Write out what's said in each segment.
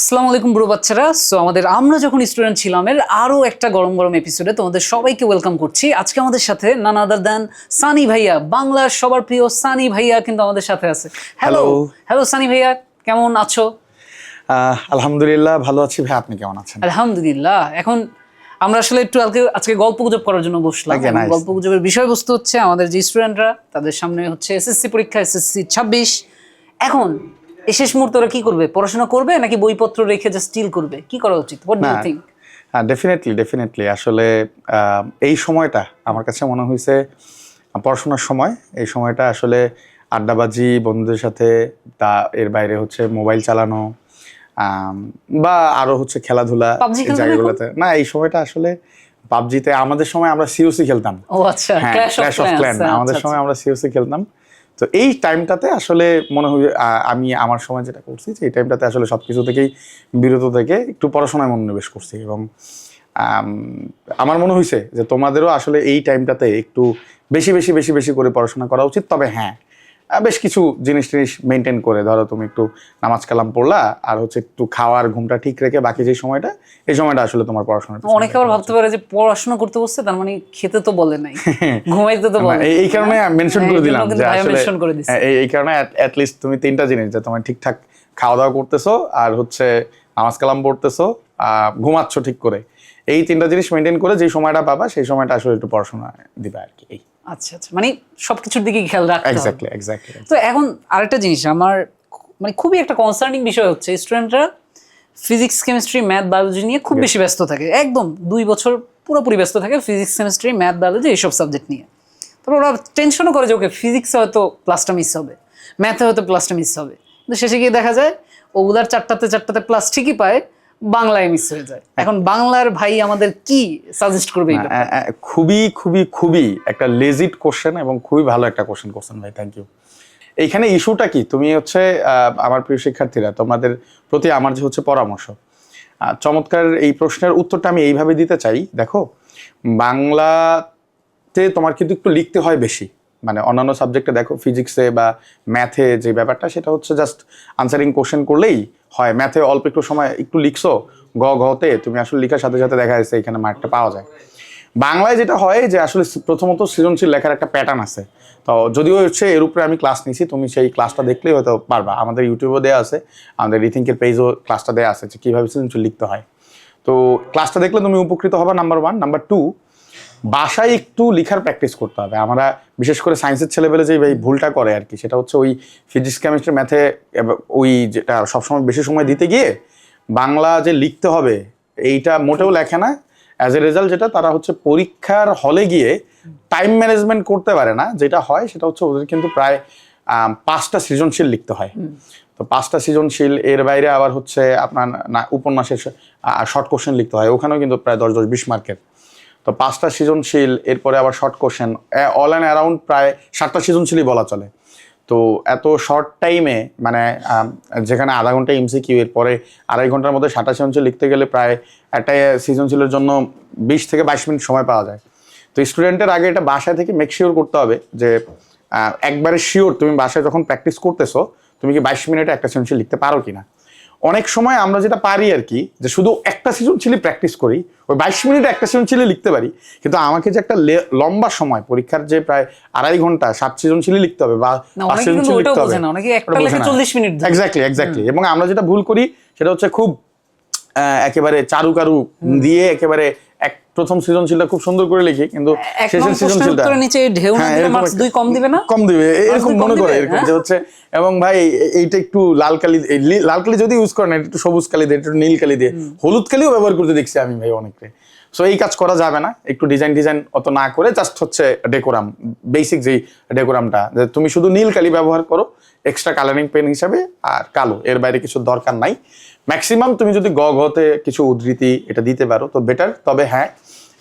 আসসালামু আলাইকুম ব্রো বাচ্চারা। সো আমরা যখন স্টুডেন্ট ছিলাম এর আরো একটা গরম গরম এপিসোডে তোমাদের সবাইকে ওয়েলকাম করছি। আজকে আমাদের সাথে নান আদার দ্যান সানি ভাইয়া, বাংলার সবার প্রিয় সানি ভাইয়া কিন্তু আমাদের সাথে আছে। হ্যালো হ্যালো সানি ভাইয়া, কেমন আছো? আলহামদুলিল্লাহ ভালো আছি ভাই, আপনি কেমন আছেন? আলহামদুলিল্লাহ। এখন আমরা আসলে একটু আজকে গল্প গুজব করার জন্য বসলাম। গল্প গুজবের বিষয়বস্তু হচ্ছে আমাদের যে স্টুডেন্টরা, তাদের সামনে হচ্ছে এসএসসি পরীক্ষা, এসএসসি 26। এখন এই শেষ মুহূর্তে ওরা কি করবে? পড়াশোনা করবে নাকি বইপত্র রেখে জাস্ট স্টিল করবে? কি করা উচিত? What do you think? Definitely আসলে এই সময়টা আমার কাছে মনে হয়েছে পড়াশোনার সময়। এই সময়টা আসলে আড্ডাবাজি, বন্ধুদের সাথে, তা এর বাইরে হচ্ছে মোবাইল চালানো বা আরো হচ্ছে খেলাধুলা এই জায়গাগুলোতে না। এই সময়টা আসলে পাবজিতে আমাদের সময় আমরা সিওসি খেলতাম। ও আচ্ছা, ক্ল্যাশ অফ ক্ল্যান আমাদের সময় আমরা সিওসি খেলতাম। তো এই টাইমটাতে আসলে মনে হয় আমি আমার সময় যেটা করছি যে এই টাইমটাতে আসলে সব কিছু থেকেই বিরত থেকে একটু পড়াশোনায় মনোনিবেশ করছি। এবং আমার মনে হয়েছে যে তোমাদেরও আসলে এই টাইমটাতে একটু বেশি বেশি বেশি বেশি করে পড়াশোনা করা উচিত। তবে হ্যাঁ, বেশ কিছু জিনিস মেনটেন করে, ধরো তুমি একটু নামাজ কালাম পড়লা আর হচ্ছে একটু খাওয়ার ঘুমটা ঠিক রেখে বাকি যে সময়টা, এই সময়টা আসলে তোমার পড়াশোনা। অনেকে আবার ভাবতে পারে যে পড়াশোনা করতে বসছে তার মানে খেতে তো বলে নাই, ঘুমাইতে তো বলে। এই কারণে মেনশন করে দিলাম যে আসলে এই কারণে অ্যাট লিস্ট তুমি তিনটা জিনিস, যে তোমার ঠিকঠাক খাওয়া দাওয়া করতেছো আর হচ্ছে নামাজ কালাম পড়তেছো, ঘুমাচ্ছ ঠিক করে, এই তিনটা জিনিস মেনটেন করে যে সময়টা পাবা সেই সময়টা আসলে একটু পড়াশোনা দিবা আর কি। আচ্ছা আচ্ছা, মানে সবকিছুর দিকে খেয়াল রাখতে হবে। এক্স্যাক্টলি। তো এখন আরেকটা জিনিস আমার মানে খুবই একটা কনসার্নিং বিষয় হচ্ছে, স্টুডেন্টরা ফিজিক্স, কেমিস্ট্রি, ম্যাথ, বায়োলজি নিয়ে খুব বেশি ব্যস্ত থাকে। একদম 2 বছর পুরোপুরি ব্যস্ত থাকে ফিজিক্স, কেমিস্ট্রি, ম্যাথ, বায়োলজি এইসব সাবজেক্ট নিয়ে। তারপর ওরা টেনশনও করে যে ওকে ফিজিক্সে হয়তো ক্লাসটা মিস হবে, ম্যাথে হয়তো ক্লাসটা মিস হবে, কিন্তু শেষে গিয়ে দেখা যায় ওগুলার চারটাতে প্লাস ঠিকই পায়, বাংলায় মিস হয়ে যায়। এখন বাংলার ভাই আমাদের কি সাজেস্ট করবে? খুবই খুবই খুবই একটা লেজিট কোশ্চেন এবং খুবই ভালো একটা কোশ্চেন করছেন ভাই, থ্যাংক ইউ। এইখানে ইস্যুটা কি, তুমি হচ্ছে আমার প্রিয় শিক্ষার্থীরা, তোমাদের প্রতি আমার যে হচ্ছে পরামর্শ, চমৎকার এই প্রশ্নের উত্তরটা আমি এইভাবে দিতে চাই। দেখো, বাংলাতে তোমার কিন্তু একটু লিখতে হয় বেশি, মানে অন্যান্য সাবজেক্টে দেখো ফিজিক্সে বা ম্যাথে যে ব্যাপারটা সেটা হচ্ছে জাস্ট আনসারিং কোশ্চেন করলেই হয়। ম্যাথে অল্প একটু সময় একটু লিখছো, ঘতে তুমি আসলে লিখার সাথে সাথে দেখা যাচ্ছে এখানে মার্কটা পাওয়া যায়। বাংলায় যেটা হয় যে আসলে প্রথমত সৃজনশীল লেখার একটা প্যাটার্ন আছে। তো যদিও হচ্ছে এর উপরে আমি ক্লাস নিছি, তুমি সেই ক্লাসটা দেখলেই হয়তো পারবা। আমাদের ইউটিউবেও দেওয়া আছে, আমাদের রিথিঙ্কের পেজও ক্লাসটা দেওয়া আছে যে কীভাবে সৃজনশীল লিখতে হয়। তো ক্লাসটা দেখলে তুমি উপকৃত হবা, নাম্বার 1। নাম্বার 2, বাসায় একটু লেখার প্র্যাকটিস করতে হবে। আমরা বিশেষ করে সায়েন্সের ছেলেবেলে যে ভুলটা করে আর কি, সেটা হচ্ছে ওই ফিজিক্স, কেমিস্ট্রি, ম্যাথে ওই যেটা সবসময় বেশি সময় দিতে গিয়ে বাংলা যে লিখতে হবে এইটা মোটেও লেখে না। অ্যাজ এ রেজাল্ট যেটা, তারা হচ্ছে পরীক্ষার হলে গিয়ে টাইম ম্যানেজমেন্ট করতে পারে না। যেটা হয় সেটা হচ্ছে ওদের কিন্তু প্রায় 5টা সৃজনশীল লিখতে হয়। তো 5টা সৃজনশীল, এর বাইরে আবার হচ্ছে আপনার উপন্যাসের শর্ট কোশ্চেন লিখতে হয়, ওখানেও কিন্তু প্রায় 10-20 মার্কের। তো 5টা সৃজনশীল, এরপরে আবার short question, all and around প্রায় 7টা সৃজনশীলই বলা চলে। তো এত শর্ট টাইমে, মানে যেখানে আধা ঘন্টা এমসিকিউ, এরপরে 2.5 ঘন্টার মধ্যে 7টা সৃজনশীল লিখতে গেলে প্রায় একটা সৃজনশীলের জন্য 20 থেকে 22 মিনিট সময় পাওয়া যায়। তো স্টুডেন্টের আগে এটা বাসায় থেকে মেক শিওর করতে হবে যে একবারে শিওর তুমি বাসায় যখন প্র্যাকটিস করতেছো তুমি কি 22 মিনিটে একটা সৃজনশীল লিখতে পারো কিনা। অনেক সময় আমরা যেটা পারি আর কি, যে শুধু একটা সৃজনশীলই প্র্যাকটিস করি, ওই 22 মিনিটে একটা সৃজনশীলই লিখতে পারি, কিন্তু আমাকে যে একটা লম্বা সময় পরীক্ষার যে প্রায় 2.5 ঘন্টা 7 সৃজনশীলই লিখতে হবে বা 5 সৃজনশীল লিখতে হবে, এক্স্যাক্টলি। এবং আমরা যেটা ভুল করি সেটা হচ্ছে খুব একেবারে চারু দিয়ে একেবারে প্রথম সৃজনশীলটা খুব সুন্দর করে লিখি, কিন্তু শেষের সৃজনশীলটা নিচে ঢেউ না দিলে মার্কস 2 কম দিবে না, কম দিবে এরকম মনে করে, এরকম যে হচ্ছে। এবং ভাই এইটা একটু লাল কালি যদি ইউজ করেন, একটু সবুজ কালি দিয়ে, একটু নীল কালি দিয়ে, হলুদ কালিও ব্যবহার করতে দেখছি আমি ভাই অনেককে। সো এই কাজ করা যাবে না, একটু ডিজাইন অত না করে জাস্ট হচ্ছে ডেকোরাম, বেসিক যেই ডেকোরামটা, যে তুমি শুধু নীল কালি ব্যবহার করো এক্সট্রা কালারিং পেন হিসাবে, আর কালো, এর বাইরে কিছু দরকার নাই। ম্যাক্সিমাম তুমি যদি ঘতে কিছু উদ্ধৃতি এটা দিতে পারো তো বেটার। তবে হ্যাঁ,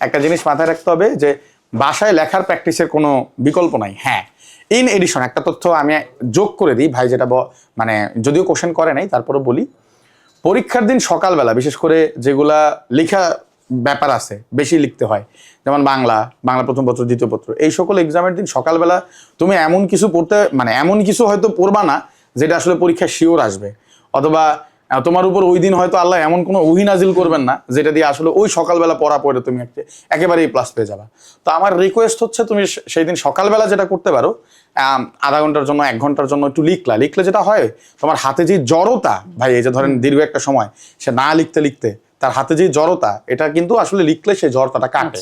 একটা জিনিস মাথায় রাখতে হবে যে বাসায় লেখার প্র্যাকটিসের কোনো বিকল্প নাই। হ্যাঁ, ইন এডিশন একটা তথ্য আমি যোগ করে দিই ভাই, যেটা মানে যদিও কোশ্চেন করে নাই তারপরে বলি। পরীক্ষার দিন সকালবেলা বিশেষ করে যেগুলা লেখা ব্যাপার আছে, বেশি লিখতে হয়, যেমন বাংলা প্রথম পত্র, দ্বিতীয় পত্র, এই সকল এক্সামের দিন সকালবেলা তুমি এমন কিছু পড়তে, মানে এমন কিছু হয়তো পড়বা না যেটা আসলে পরীক্ষায় শিওর আসবে, অথবা তোমার উপর ওই দিন হয়তো আল্লাহ এমন কোনো ওহী নাজিল করবেন না যেটা দিয়ে আসলে ওই সকালবেলা পড়া পড়ে তুমি একেবারেই প্লাস পেয়ে যাবা। তো আমার রিকোয়েস্ট হচ্ছে তুমি সেই দিন সকালবেলা যেটা করতে পারো, আধা ঘন্টার জন্য 1 ঘন্টার জন্য একটু লিখলে যেটা হয় তোমার হাতে যে জড়তা, ভাই এই যে ধরেন দীর্ঘ একটা সময় সে না লিখতে লিখতে তার হাতে যে জড়তা, এটা কিন্তু আসলে লিখলে সেই জড়তাটা কাটে।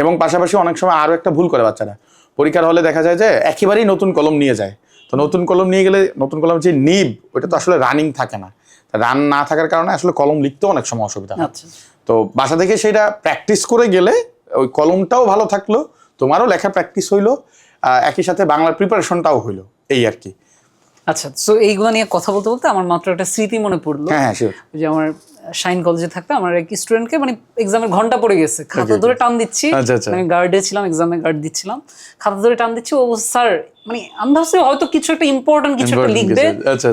এবং পাশাপাশি অনেক সময় আরো একটা ভুল করে বাচ্চারা, পরীক্ষার হলে দেখা যায় যে একেবারেই নতুন কলম নিয়ে যায়। তো নতুন কলম নিয়ে গেলে নতুন কলম যে নিব ওইটা তো আসলে রানিং থাকে না, রান না থাকার কারণে আসলে কলম লিখতেও অনেক সময় অসুবিধা হয়। তো বাসা থেকে সেটা প্র্যাকটিস করে গেলে ওই কলমটাও ভালো থাকলো, তোমারও লেখা প্র্যাকটিস হইলো, একই সাথে বাংলার প্রিপারেশনটাও হইলো, এই আর কি। আচ্ছা, তো এইগুলো নিয়ে কথা বলতে বলতে আমার মাত্র একটা স্মৃতি মনে পড়লো। হ্যাঁ শিওর। যে আমার শাইন কলেজে থাকতে আমার এক স্টুডেন্টকে মানে এক্সামের ঘন্টা পড়ে গেছে, খাতা ধরে টান দিচ্ছি, আমি গার্ডে ছিলাম, এক্সামে গার্ড দিচ্ছিলাম, খাতা ধরে টান দিচ্ছি, ও স্যার মানে আমি ভাবছি হয়তো কিছু একটা ইম্পর্টেন্ট কিছু একটা লিখবে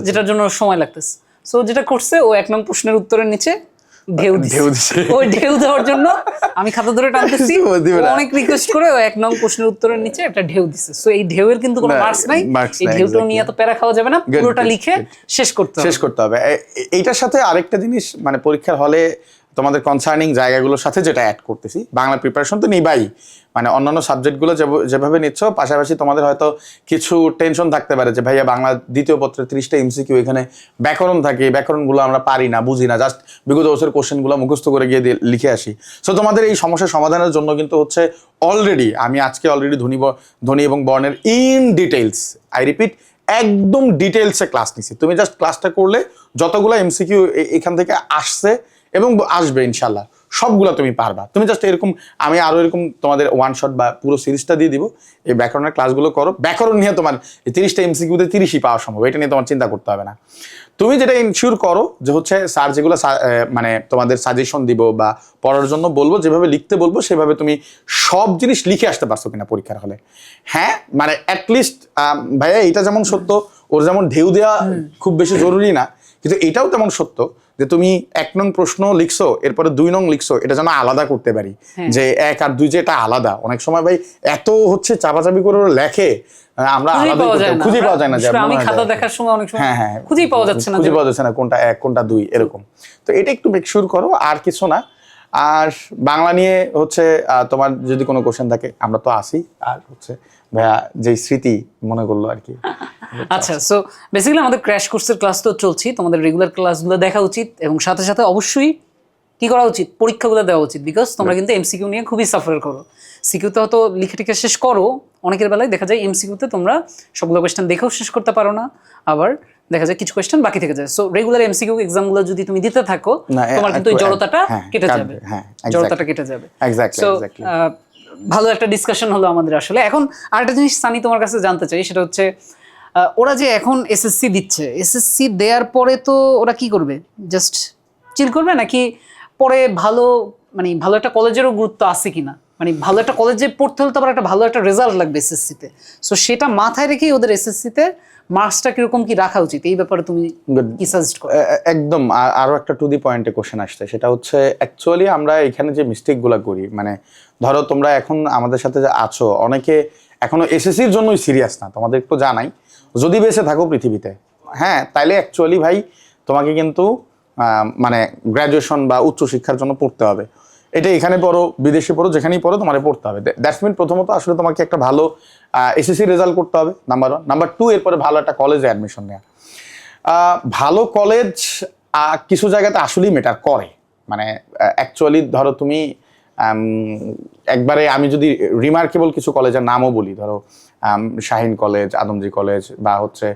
যেটার জন্য সময় লাগতেছে। সো যেটা করছে, ও 1 নং প্রশ্নের উত্তরের নিচে ঢেউ দিছে। ওই ঢেউ দেওয়ার জন্য আমি খাতা ধরে টানতেছি, অনেক রিকোয়েস্ট করে ও 1 নং প্রশ্নের উত্তরের নিচে একটা ঢেউ দিছে। সো এই ঢেউয়ের কিন্তু কোনো মার্কস নাই, এই ঢেউটা নিয়ে এত প্যারা খাওয়া যাবে না, পুরোটা লিখে শেষ করতে হবে। এইটার সাথে আরেকটা জিনিস মানে পরীক্ষার হলে তোমাদের কনসার্নিং জায়গাগুলোর সাথে যেটা অ্যাড করতেছি, বাংলা প্রিপারেশন তো নিবাই, মানে অন্যান্য সাবজেক্টগুলো যেভাবে নিচ্ছ, পাশাপাশি তোমাদের হয়তো কিছু টেনশন থাকতে পারে যে ভাইয়া বাংলা দ্বিতীয় পত্রের 30টা এমসিকিউ, এখানে ব্যাকরণ থাকে, ব্যাকরণগুলো আমরা পারি না, বুঝি না, জাস্ট বিগত বছরের কোশ্চেনগুলো মুখস্থ করে গিয়ে লিখে আসি। সো তোমাদের এই সমস্যার সমাধানের জন্য কিন্তু হচ্ছে আমি আজকে অলরেডি ধ্বনি এবং বর্ণের ইন ডিটেইলস, আই রিপিট, একদম ডিটেইলসে ক্লাস নিছি। তুমি জাস্ট ক্লাসটা করলে যতগুলো এমসিকিউ এখান থেকে আসছে এবং আসবে ইনশাল্লাহ সবগুলো তুমি পারবা। তুমি জাস্ট এরকম, আমি আরো এরকম তোমাদের 1 শট বা পুরো সিরিজটা দিয়ে দিব, এই ব্যাকরণের ক্লাসগুলো করো। ব্যাকরণ নিয়ে তোমার 30টা এমসিকিউতে 30ই পাওয়া সম্ভব, এটা নিয়ে তোমার চিন্তা করতে হবে না। তুমি যেটা ইনশিওর করো যে হচ্ছে স্যার যেগুলো মানে তোমাদের সাজেশন দিব বা পড়ার জন্য বলবো, যেভাবে লিখতে বলবো সেভাবে তুমি সব জিনিস লিখে আসতে পারছো কিনা পরীক্ষার হলে। হ্যাঁ মানে অ্যাটলিস্ট ভাইয়া এটা যেমন সত্য, ওর যেমন ঢেউ দেওয়া খুব বেশি জরুরি না, কিন্তু এটাও তেমন সত্য যে তুমি 1 নং প্রশ্ন লিখছো, এরপরে 2 নং লিখছো, এটা যেন আলাদা করতে পারি, যে 1 আর 2 যে এটা আলাদা। অনেক সময় ভাই এত হচ্ছে চাপাচাপি করে লেখে, আমরা আলাদা খুঁজে পাওয়া যায় না, যে আমি খাতা দেখার সময় অনেক সময় খুঁজেই পাওয়া যাচ্ছে না কোনটা 1 কোনটা 2 এরকম। তো এটা একটু মেক শিওর করো, আর কিছু না। আর বাংলা নিয়ে হচ্ছে তোমার যদি কোনো কোশ্চেন থাকে আমরা তো আসি, আর হচ্ছে ভাইয়া যে স্মৃতি মনে করলো আর কি। আচ্ছা, সো বেসিক্যালি আমাদের ক্র্যাশ কোর্সের ক্লাস তো চলছি, তোমাদের রেগুলার ক্লাসগুলো দেখা উচিত, এবং সাথে সাথে অবশ্যই কি করা উচিত, পরীক্ষাগুলো দেওয়া উচিত, বিকজ তোমরা কিন্তু এমসিকিউ নিয়ে খুবই সাফার করো। সিকিউতে হয়তো লিখে টিখে শেষ করো, অনেকের বেলায় দেখা যায় এমসিকিউতে তোমরা সবগুলো কোয়েশ্চেন দেখেও শেষ করতে পারো না, আবার দেখা যায় কিছু কোয়েশ্চেন বাকি থেকে যায়। সো রেগুলার এমসিকিউ এক্সামগুলো যদি তুমি দিতে থাকো, তোমার কিন্তু এই জড়তাটা কেটে যাবে, জড়তাটা কেটে যাবে। সো ভালো একটা ডিসকাশন হলো আমাদের আসলে। এখন আরেকটা জিনিস সানি তোমার কাছে জানতে চাই, সেটা হচ্ছে ওরা যে এখন এসএসসি দিচ্ছে, এসএসসি দেওয়ার পরে তো ওরা কি করবে, জাস্ট চিল করবে, নাকি পরে ভালো মানে ভালো একটা কলেজেরও গুরুত্ব আছে কিনা, মানে ভালো একটা কলেজে পড়তে হলে তো আবার একটা ভালো একটা রেজাল্ট লাগবে এসএসসিতে। সো সেটা মাথায় রেখেই ওদের এসএসসিতে মার্কসটা কিরকম কি রাখা উচিত, এই ব্যাপারে তুমি কি সাজেস্ট করো? একদম আরো একটা টু দি পয়েন্টে কোশ্চেন আসছে, সেটা হচ্ছে অ্যাকচুয়ালি আমরা এখানে যে মিস্টেকগুলো করি, মানে ধরো তোমরা এখন আমাদের সাথে যে আছো, অনেকে এখনো এসএসসির জন্যই সিরিয়াস না, তোমাদের একটু জানাই, যদি বেঁচে থাকো পৃথিবীতে, হ্যাঁ তাইলে অ্যাকচুয়ালি ভাই তোমাকে কিন্তু মানে গ্র্যাজুয়েশন বা উচ্চশিক্ষার জন্য পড়তে হবে। এটা এখানে পড়ো, বিদেশে পড়ো, যেখানেই পড়ো তোমার পড়তে হবে। দ্যাটস মিন প্রথমত আসলে তোমাকে একটা ভালো এসএসসি রেজাল্ট করতে হবে, নাম্বার 1। নাম্বার 2, এরপরে ভালো একটা কলেজে অ্যাডমিশন নেওয়া। ভালো কলেজ কিছু জায়গাতে আসলেই ম্যাটার করে, মানে অ্যাকচুয়ালি ধরো তুমি একবারে আমি যদি রিমার্কেবল কিছু কলেজের নামও বলি, ধরো শাহিন কলেজ, আদমজি কলেজ, বা হচ্ছে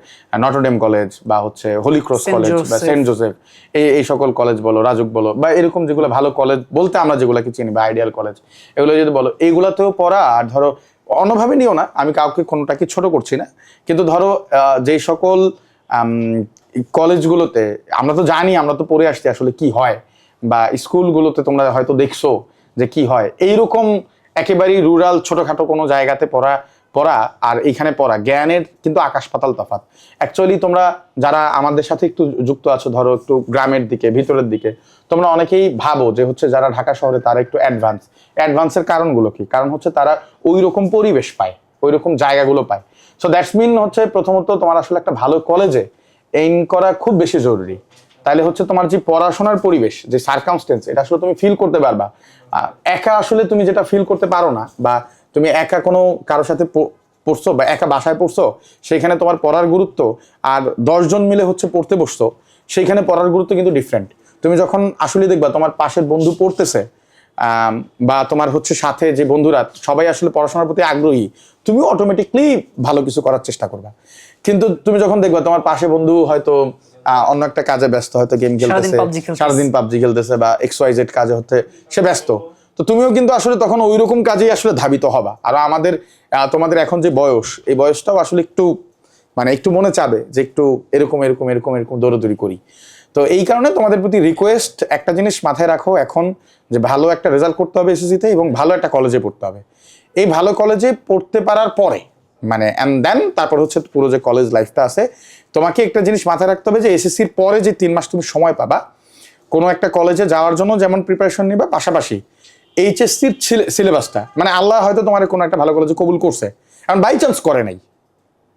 নটরডেম কলেজ, বা হচ্ছে হোলি ক্রস কলেজ, বা সেন্ট জোসেফ, এই সকল কলেজ বলো, রাজুক বলো, বা এরকম যেগুলো ভালো কলেজ বলতে আমরা যেগুলোকে চিনি, বা আইডিয়াল কলেজ, এগুলো যদি বলো, এইগুলাতেও পড়া। আর ধরো অন্যভাবে নিও না, আমি কাউকে কোনোটাকে ছোট করছি না, কিন্তু ধরো যেই সকল কলেজগুলোতে আমরা তো জানি, আমরা তো পড়ে আসছি আসলে কি হয়, বা স্কুলগুলোতে তোমরা হয়তো দেখছো যে কি হয়, এইরকম একেবারেই রুরাল ছোটখাটো কোনো জায়গাতে পড়া আর এইখানে পড়া, জ্ঞানের কিন্তু আকাশ পাতাল তফাৎ। অ্যাকচুয়ালি তোমরা যারা আমাদের সাথে একটু যুক্ত আছো, ধরো একটু গ্রামের দিকে, ভিতরের দিকে, তোমরা অনেকেই ভাবো যে হচ্ছে যারা ঢাকা শহরে তারা একটু অ্যাডভান্সের কারণগুলো কি? কারণ হচ্ছে তারা ওই রকম পরিবেশ পায়, ওই রকম জায়গাগুলো পায়। সো দ্যাটস মিন হচ্ছে প্রথমত তোমার আসলে একটা ভালো কলেজে এইম করা খুব বেশি জরুরি। তাহলে হচ্ছে তোমার যে পড়াশোনার পরিবেশ, যে সার্কামস্টেন্স, এটা আসলে তুমি ফিল করতে পারবা। একা আসলে তুমি যেটা ফিল করতে পারো না, বা তুমি একা কোনো কারোর সাথে পড়ছো বা একা বাসায় পড়ছো, সেইখানে তোমার পড়ার গুরুত্ব, আর 10 জন মিলে হচ্ছে পড়তে বসছো, সেইখানে পড়ার গুরুত্ব কিন্তু ডিফারেন্ট। তুমি যখন আসলে দেখবা তোমার পাশের বন্ধু পড়তেছে, বা তোমার হচ্ছে সাথে যে বন্ধুরা সবাই আসলে পড়াশোনার প্রতি আগ্রহী, তুমি অটোমেটিকলি ভালো কিছু করার চেষ্টা করবা। কিন্তু তুমি যখন দেখবা তোমার পাশে বন্ধু হয়তো অন্য একটা কাজে ব্যস্ত, হয়তো গেম খেলতেছে, সারাদিন পাবজি খেলতেছে, বা XYZ কাজে হচ্ছে সে ব্যস্ত, তো তুমিও কিন্তু আসলে তখন ওই রকম কাজেই আসলে ধাবিত হবা। আর আমাদের তোমাদের এখন যে বয়স, এই বয়সটাও আসলে একটু মানে একটু মনে চাবে যে একটু এরকম এরকম এরকম এরকম দৌড়াদৌড়ি করি। তো এই কারণে তোমাদের প্রতি রিকোয়েস্ট, একটা জিনিস মাথায় রাখো এখন, যে ভালো একটা রেজাল্ট করতে হবে এসএসসিতে, এবং ভালো একটা কলেজে পড়তে হবে। এই ভালো কলেজে পড়তে পারার পরে মানে অ্যান্ড দেন তারপর হচ্ছে পুরো যে কলেজ লাইফটা আছে, তোমাকে একটা জিনিস মাথায় রাখতে হবে যে এসএসসির পরে যে 3 মাস তুমি সময় পাবা কোনো একটা কলেজে যাওয়ার জন্য, যেমন প্রিপারেশন নিবা, পাশাপাশি এইচএসসির সিলেবাসটা, মানে আল্লাহ হয়তো তোমার কোনো একটা ভালো কলেজে কবুল করছে, কারণ বাই চান্স করে নাই,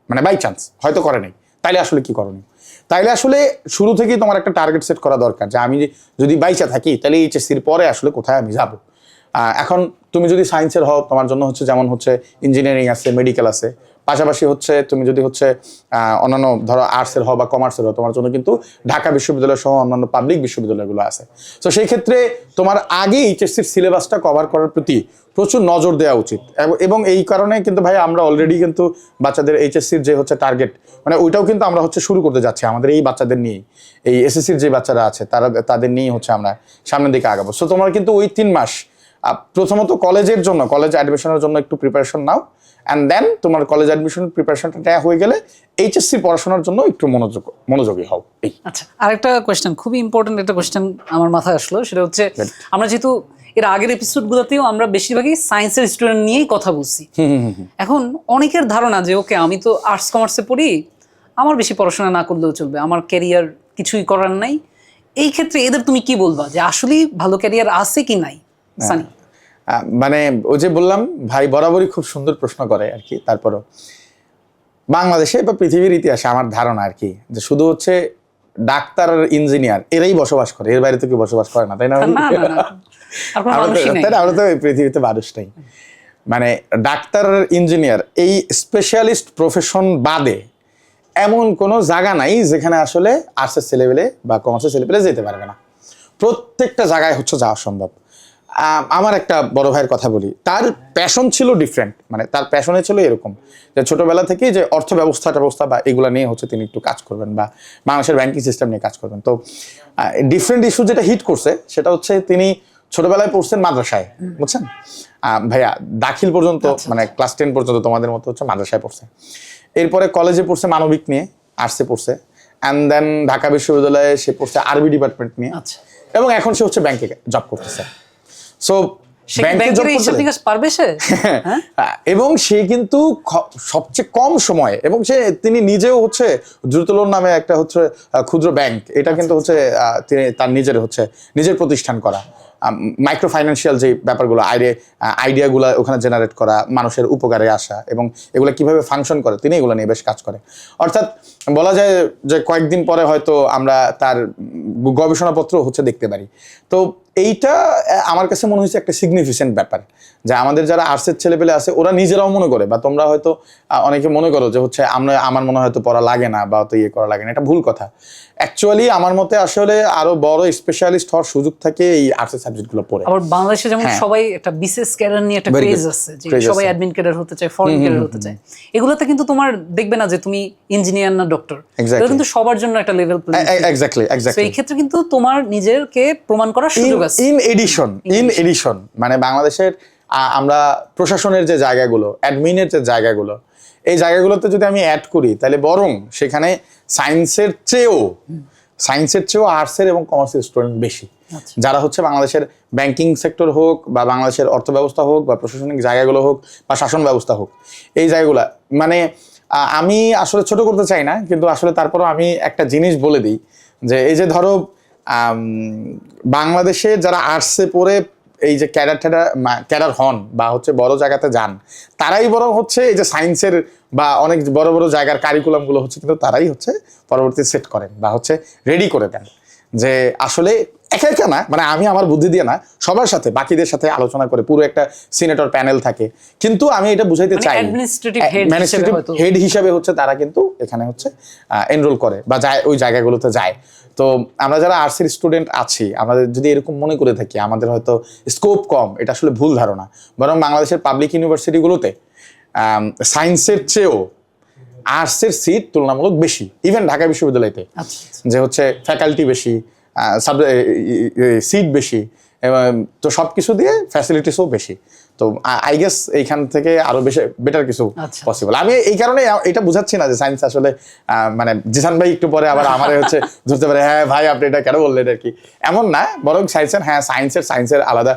মানে বাই চান্স হয়তো করে নাই, তাইলে আসলে কি করণীয়? তাইলে আসলে শুরু থেকেই তোমার একটা টার্গেট সেট করা দরকার, যে আমি যদি বাইচা থাকি তাহলে এইচএসসির পরে আসলে কোথায় আমি যাব। এখন তুমি যদি সায়েন্সের হও, তোমার জন্য হচ্ছে যেমন হচ্ছে ইঞ্জিনিয়ারিং আছে, মেডিকেল আছে, পাশাপাশি হচ্ছে তুমি যদি হচ্ছে অন্যান্য ধরো আর্টসের হও বা কমার্সের হও, তোমার জন্য কিন্তু ঢাকা বিশ্ববিদ্যালয় সহ অন্যান্য পাবলিক বিশ্ববিদ্যালয়গুলো আছে। তো সেই ক্ষেত্রে তোমার আগে এইচএসসির সিলেবাসটা কভার করার প্রতি প্রচুর নজর দেওয়া উচিত। এবং এই কারণে কিন্তু ভাই আমরা অলরেডি কিন্তু বাচ্চাদের এইচএসসির যে হচ্ছে টার্গেট, মানে ওইটাও কিন্তু আমরা হচ্ছে শুরু করতে যাচ্ছি আমাদের এই বাচ্চাদের নিয়েই, এই এসএসসির যে বাচ্চারা আছে তাদের নিয়েই হচ্ছে আমরা সামনের দিকে আগাবো। সো তোমার কিন্তু ওই 3 মাস প্রথমত কলেজের জন্য, কলেজ অ্যাডমিশনের জন্য একটু প্রিপারেশন নাও, অ্যান্ড দেন তোমার কলেজ অ্যাডমিশন প্রিপারেশনটা নেওয়া হয়ে গেলে এইচএসসি পড়াশোনার জন্য একটু মনোযোগী হও। এই আচ্ছা, আরেকটা কোয়েশ্চেন, খুবই ইম্পর্টেন্ট একটা কোয়েশ্চেন আমার মাথায় আসলো, সেটা হচ্ছে আমরা যেহেতু এর আগের এপিসোডগুলোতেও আমরা বেশিরভাগই সায়েন্সের স্টুডেন্ট নিয়েই কথা বলছি, এখন অনেকের ধারণা যে ওকে আমি তো আর্টস কমার্সে পড়ি, আমার বেশি পড়াশোনা না করলেও চলবে, আমার ক্যারিয়ার কিছুই করার নাই। এই ক্ষেত্রে এদের তুমি কি বলবা যে আসলেই ভালো ক্যারিয়ার আছে কি নাই? সানি, মানে ওই যে বললাম ভাই বরাবরই খুব সুন্দর প্রশ্ন করে আর কি। তারপরও বাংলাদেশে বা পৃথিবীর ইতিহাসে আমার ধারণা আর কি, যে শুধু হচ্ছে ডাক্তার আর ইঞ্জিনিয়ার এরাই বসবাস করে, এর বাইরে তো কেউ বসবাস করে না, তাই না? আমরা তো পৃথিবীতে মানুষ নেই। মানে ডাক্তার আর ইঞ্জিনিয়ার এই স্পেশালিস্ট প্রফেশন বাদে এমন কোনো জায়গা নাই যেখানে আসলে আর্টসের ছেলেপেলে বা কমার্সের ছেলেপেলে যেতে পারবে না। প্রত্যেকটা জায়গায় হচ্ছে যাওয়া সম্ভব। আমার একটা বড় ভাইয়ের কথা বলি, তার প্যাশন ছিল ডিফারেন্ট, মানে তার প্যাশনে ছিল এরকম যে ছোটবেলা থেকেই যে অর্থ ব্যবস্থা বা এগুলো নিয়ে হচ্ছে তিনি একটু কাজ করবেন, বা বাংলাদেশের ব্যাংকিং সিস্টেম নিয়ে কাজ করবেন। তো ডিফারেন্ট ইস্যু যেটা হিট করছে সেটা হচ্ছে তিনি ছোটবেলায় পড়ছেন মাদ্রাসায়, বুঝছেন ভাইয়া, দাখিল পর্যন্ত মানে ক্লাস 10 পর্যন্ত তোমাদের মতো হচ্ছে মাদ্রাসায় পড়ছে। এরপরে কলেজে পড়ছে মানবিক নিয়ে, আর্টসে পড়ছে, অ্যান্ড দেন ঢাকা বিশ্ববিদ্যালয়ে সে পড়ছে আরবি ডিপার্টমেন্ট নিয়ে, এবং এখন সে হচ্ছে ব্যাংকে জব করতেছে। সো এবং সে কিন্তু সবচেয়ে কম সময়ে, এবং তিনি নিজেও হচ্ছে দ্রুতলোন নামে একটা হচ্ছে ক্ষুদ্র ব্যাংক, এটা কিন্তু হচ্ছে তিনি তার নিজের প্রতিষ্ঠান করা, মাইক্রো ফাইন্যান্সিয়াল যে ব্যাপারগুলো আইডিয়াগুলো ওখানে জেনারেট করা, মানুষের উপকারে আসা, এবং এগুলো কিভাবে ফাংশন করে তিনি এগুলো নিয়ে বেশ কাজ করে। অর্থাৎ বলা যায় যে কয়েকদিন পরে হয়তো আমরা তার গবেষণাপত্র হচ্ছে দেখতে পারি। তো এইটা আমার কাছে মনে হয়েছে একটা সিগনিফিকেন্ট ব্যাপার, যে আমাদের যারা আর্টসের ছেলেপেলে আছে ওরা নিজেরাও মনে করে, বা তোমরা হয়তো অনেকে মনে করো যে হচ্ছে আমার মনে হয়তো পড়া লাগে না বা অত করা লাগে না, এটা ভুল কথা। অ্যাকচুয়ালি আমার মতে আসলে আরো বড় স্পেশালিস্ট হওয়ার সুযোগ থাকে এই আর্টসের সাবজেক্টগুলো পড়ে। আবার বাংলাদেশে যেমন সবাই একটা বিশেষ ক্যারিয়ার নিয়ে একটা ক্রেজ আছে, যে সবাই অ্যাডমিন ক্যারিয়ার হতে চায়, ফরেন ক্যারিয়ার হতে চায়, এগুলোতে কিন্তু তোমার দেখবে না যে তুমি ইঞ্জিনিয়ার না ডক্টর, এটা কিন্তু সবার জন্য একটা লেভেল প্লে। এক্স্যাক্টলি এই ক্ষেত্রে কিন্তু তোমার নিজেকে প্রমাণ করার সুযোগ আছে। ইন এডিশন মানে বাংলাদেশের আমরা প্রশাসনের যে জায়গাগুলো, অ্যাডমিনের যে জায়গাগুলো, এই জায়গাগুলোতে যদি আমি অ্যাড করি তাহলে বরং সেখানে সায়েন্সের চেয়েও আর্টসের এবং কমার্সের স্টুডেন্ট বেশি, যারা হচ্ছে বাংলাদেশের ব্যাংকিং সেক্টর হোক বা বাংলাদেশের অর্থ ব্যবস্থা হোক বা প্রশাসনিক জায়গাগুলো হোক বা শাসন ব্যবস্থা হোক, এই জায়গাগুলো মানে আমি আসলে ছোট করতে চাই না, কিন্তু আসলে তারপরও আমি একটা জিনিস বলে দিই, যে ধরো বাংলাদেশে যারা আর্টসে পড়ে এই যে ক্যাডার হন বা হচ্ছে বড় জায়গাতে যান, তারাই বরং হচ্ছে এই যে সায়েন্সের বা অনেক বড় বড় জায়গার কারিকুলামগুলো হচ্ছে কিন্তু তারাই হচ্ছে পরবর্তী সেট করেন বা হচ্ছে রেডি করে দেন। যে আসলে একা একা না, মানে আমি আমার বুদ্ধি দিয়ে না, সবার সাথে বাকিদের সাথে আলোচনা করে পুরো একটা সিনেটর প্যানেল থাকে, কিন্তু আমি এটা বুঝাইতে চাই অ্যাডমিনিস্ট্রেটিভ হেড অ্যাডমিনিস্ট্রেটিভ হেড হিসাবে হচ্ছে তারা কিন্তু এখানে হচ্ছে এনরোল করে বা যায় ওই জায়গাগুলোতে যায়। তো আমরা যারা আর্টসের স্টুডেন্ট আছি, আমাদের যদি এরকম মনে করে থাকি আমাদের হয়তো স্কোপ কম, এটা আসলে ভুল ধারণা। বরং বাংলাদেশের পাবলিক ইউনিভার্সিটিগুলোতে সায়েন্সের চেয়েও আর্টসের সিট তুলনামূলক বেশি, ইভেন ঢাকা বিশ্ববিদ্যালয়তে, যে হচ্ছে ফ্যাকাল্টি বেশি, সিট বেশি, এবং তো সব কিছু দিয়ে ফ্যাসিলিটিসও বেশি। তো আই গেস এইখান থেকে আরো বেশি বেটার কিছু পসিবল। আমি এই কারণে এটা বুঝাচ্ছি না যে সায়েন্স আসলে মানে জিসান ভাই একটু পরে আবার আমারে হচ্ছে ধরতে পারে, হ্যাঁ ভাই আপনি এটা কেন বললেন আর কি, এমন না। বরং সায়েন্সের আলাদা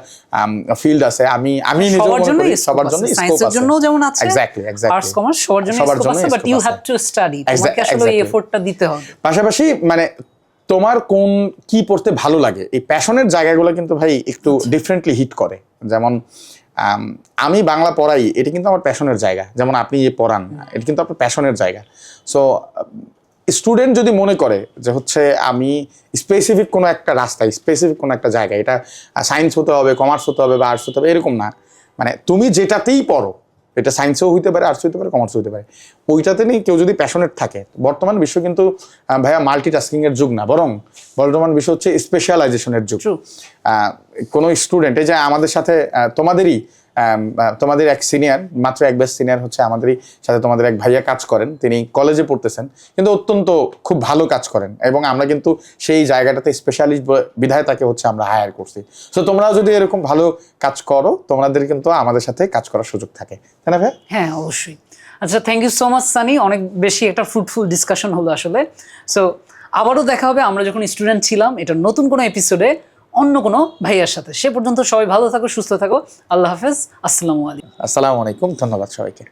ফিল্ড আছে। আমি নিজেও মনে করি সবার জন্য স্কোপ আছে, জন্য যেমন আছে এক্স্যাক্টলি আর্টস কমার্স সবার জন্য স্কোপ আছে, but you have to study, তোমাকে আসলে এই এফোর্টটা দিতে হবে। পাশাপাশি মানে তোমার কি পড়তে ভালো লাগে, এই প্যাশনের জায়গাগুলো কিন্তু ভাই একটু ডিফারেন্টলি হিট করে। যেমন আমি বাংলা পড়াই, এটা কিন্তু আমার প্যাশনের জায়গা। যেমন আপনি পড়ান, এটা কিন্তু আপনার প্যাশনের জায়গা। সো স্টুডেন্ট যদি মনে করে যে হচ্ছে আমি স্পেসিফিক কোনো একটা রাস্তায়, স্পেসিফিক কোনো একটা জায়গায়, এটা সায়েন্স হতে হবে, কমার্স হতে হবে বা আর্টস হতে হবে, এরকম না। মানে তুমি যেটাতেই পড়ো, এটা সায়েন্সেও হইতে পারে, আর্টস হইতে পারে, কমার্স হইতে পারে, ওইটাতে নিয়ে কেউ যদি প্যাশনেট থাকে, বর্তমান বিশ্ব কিন্তু ভাইয়া মাল্টিটাস্কিং এর যুগ না, বরং বর্তমান বিশ্ব হচ্ছে স্পেশালাইজেশনের যুগ। কোনো স্টুডেন্ট, এই যে আমাদের সাথে তোমাদের এক সিনিয়র, মাত্র এক ব্যাচ সিনিয়র হচ্ছে আমাদেরই সাথে তোমাদের এক ভাইয়া কাজ করেন, তিনি কলেজে পড়তেছেন কিন্তু অত্যন্ত খুব ভালো কাজ করেন, এবং আমরা কিন্তু সেই জায়গাটাতে স্পেশালিস্ট বিধায় তাকে হচ্ছে আমরা হায়ার করছি। সো তোমরাও যদি এরকম ভালো কাজ করো, তোমাদের কিন্তু আমাদের সাথে কাজ করার সুযোগ থাকে, তাই না ভাই? হ্যাঁ, অবশ্যই। আচ্ছা, thank you so much Sunny, অনেক বেশি একটা ফ্রুটফুল ডিসকাশন হলো আসলে। সো আবারও দেখা হবে আমরা যখন স্টুডেন্ট ছিলাম, এটা নতুন কোনো এপিসোডে অন্য কোনো ভাইয়ার সাথে। সে পর্যন্ত সবাই ভালো থাকো, সুস্থ থাকো। আল্লাহ হাফেজ, আসসালামু আলাইকুম। আসসালামু আলাইকুম, ধন্যবাদ সবাইকে।